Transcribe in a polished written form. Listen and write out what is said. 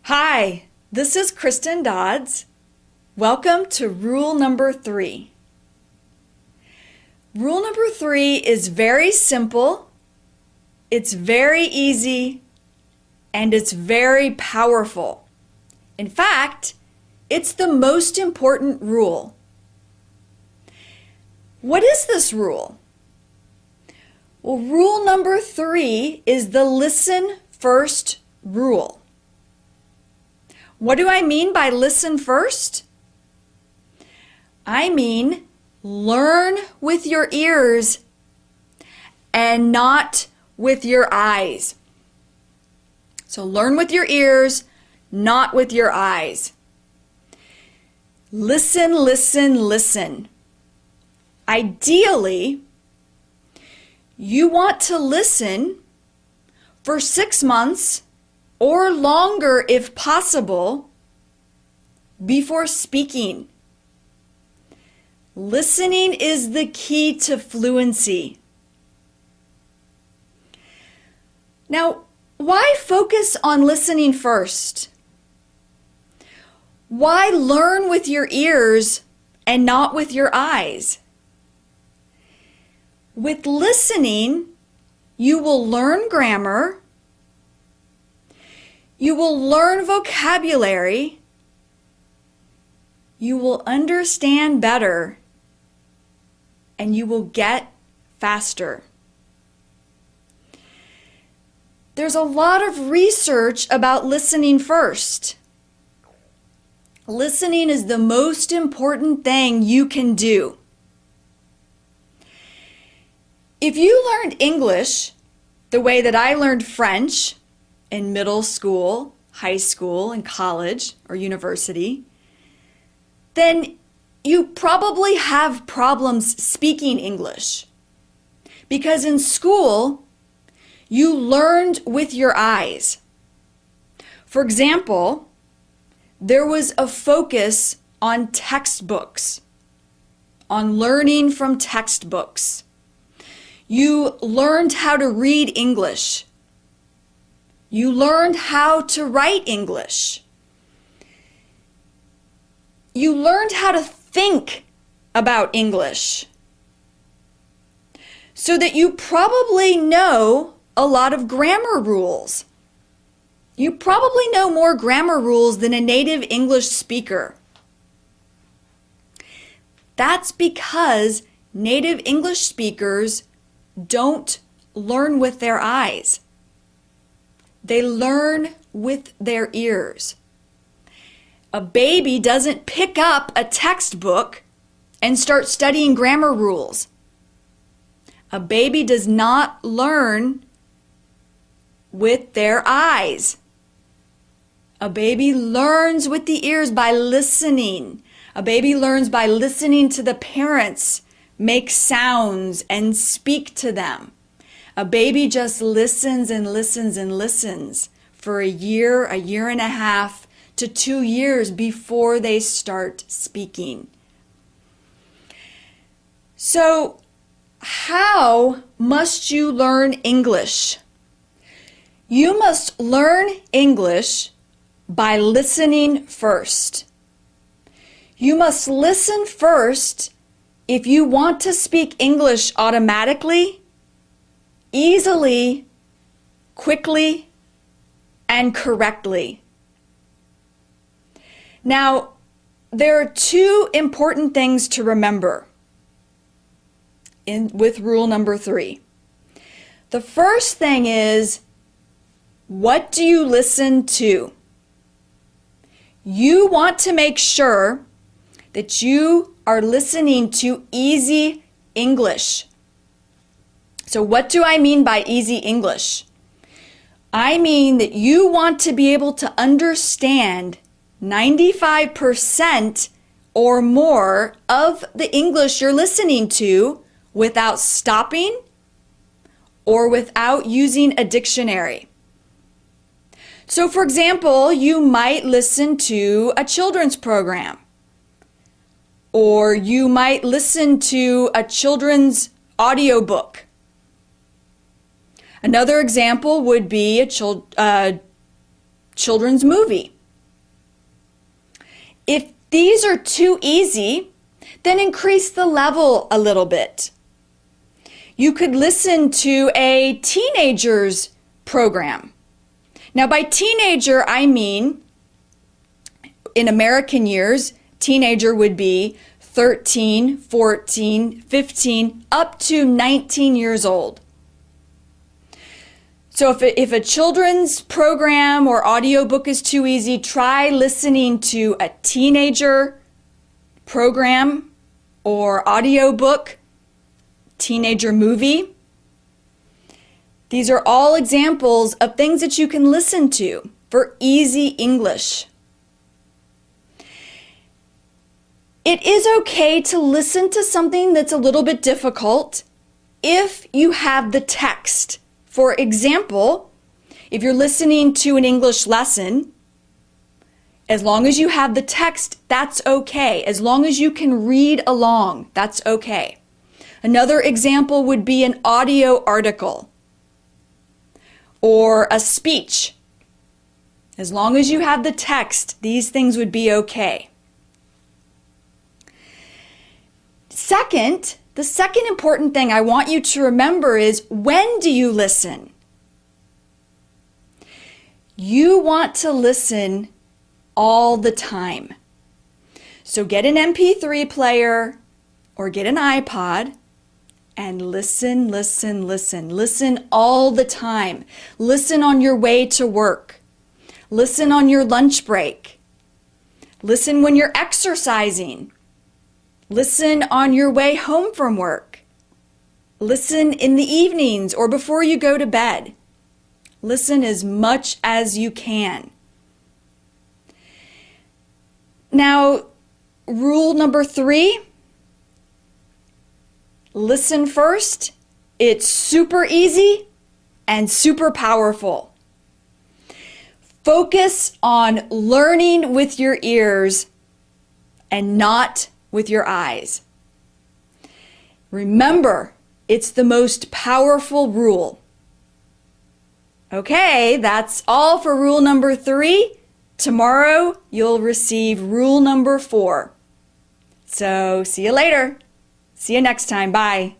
Hi, this is Kristen Dodds. Welcome to rule number 3. Rule number 3 is very simple, it's very easy, and it's very powerful. In fact, it's the most important rule. What is this rule? Well, rule number 3 is the listen first rule. What do I mean by listen first? I mean learn with your ears and not with your eyes. So learn with your ears, not with your eyes. Listen, listen, listen. Ideally, you want to listen for 6 months or longer if possible before speaking. Listening is the key to fluency. Now, why focus on listening first? Why learn with your ears and not with your eyes? With listening, you will learn grammar, you will learn vocabulary, you will understand better, and you will get faster. There's a lot of research about listening first. Listening is the most important thing you can do. If you learned English the way that I learned French in middle school, high school, and college or university, then you probably have problems speaking English. Because in school, you learned with your eyes. For example, there was a focus on textbooks, on learning from textbooks. You learned how to read English. You learned how to write English. You learned how to think about English. So that you probably know a lot of grammar rules. You probably know more grammar rules than a native English speaker. That's because native English speakers don't learn with their eyes. They learn with their ears. A baby doesn't pick up a textbook and start studying grammar rules. A baby does not learn with their eyes. A baby learns with the ears by listening. A baby learns by listening to the parents make sounds and speak to them. A baby just listens and listens and listens for a year and a half to 2 years before they start speaking. So, how must you learn English? You must learn English by listening first. You must listen first if you want to speak English automatically, easily, quickly, and correctly. Now, there are 2 important things to remember with rule number 3. The first thing is, what do you listen to? You want to make sure that you are listening to easy English. So what do I mean by easy English? I mean that you want to be able to understand 95% or more of the English you're listening to without stopping or without using a dictionary. So for example, you might listen to a children's program, or you might listen to a children's audiobook. Another example would be a children's movie If these are too easy, then increase the level a little bit. You could listen to a teenager's program. Now, by teenager, I mean, in American years, teenager would be 13, 14, 15, up to 19 years old. So if a children's program or audiobook is too easy, try listening to a teenager program or audiobook, teenager movie. These are all examples of things that you can listen to for easy English. It is okay to listen to something that's a little bit difficult if you have the text. For example, if you're listening to an English lesson, as long as you have the text, that's okay. As long as you can read along, that's okay. Another example would be an audio article or a speech. As long as you have the text, these things would be okay. Second, the second important thing I want you to remember is, when do you listen? You want to listen all the time. So get an MP3 player or get an iPod and listen, listen, listen. Listen all the time. Listen on your way to work. Listen on your lunch break. Listen when you're exercising. Listen on your way home from work. Listen in the evenings or before you go to bed. Listen as much as you can. Now, rule number 3, listen first. It's super easy and super powerful. Focus on learning with your ears and not with your eyes. Remember, it's the most powerful rule. Okay, that's all for rule number 3. Tomorrow, you'll receive rule number 4. So, see you later. See you next time. Bye.